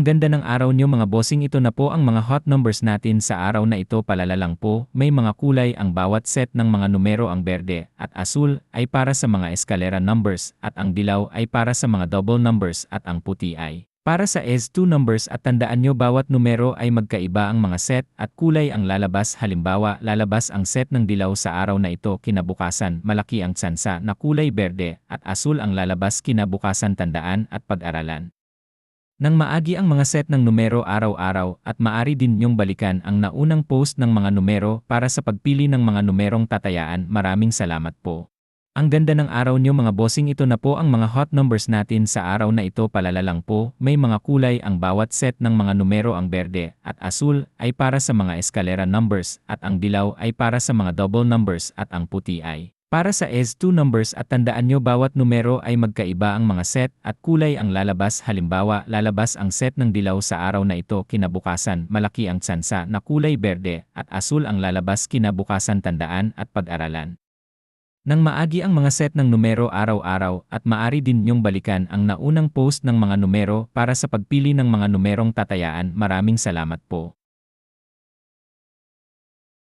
Ang ganda ng araw nyo mga bossing, ito na po ang mga hot numbers natin sa araw na ito. Palala lang po, may mga kulay ang bawat set ng mga numero. Ang berde at asul ay para sa mga eskalera numbers at ang dilaw ay para sa mga double numbers at ang puti ay para sa S2 numbers. At tandaan nyo, bawat numero ay magkaiba ang mga set at kulay ang lalabas. Halimbawa, lalabas ang set ng dilaw sa araw na ito, kinabukasan malaki ang tsansa na kulay berde at asul ang lalabas kinabukasan. Tandaan at pag-aralan nang maagi ang mga set ng numero araw-araw at maaari din niyong balikan ang naunang post ng mga numero para sa pagpili ng mga numerong tatayaan. Maraming salamat po. Ang ganda ng araw niyo mga bossing, ito na po ang mga hot numbers natin sa araw na ito. Palala lang po, may mga kulay ang bawat set ng mga numero. Ang berde at asul ay para sa mga eskalera numbers at ang dilaw ay para sa mga double numbers at ang puti ay para sa S2 numbers. At tandaan nyo, bawat numero ay magkaiba ang mga set at kulay ang lalabas. Halimbawa, lalabas ang set ng dilaw sa araw na ito, kinabukasan malaki ang tsansa na kulay berde at asul ang lalabas kinabukasan. Tandaan at pag-aralan nang maagi ang mga set ng numero araw-araw at maaari din nyong balikan ang naunang post ng mga numero para sa pagpili ng mga numerong tatayaan. Maraming salamat po.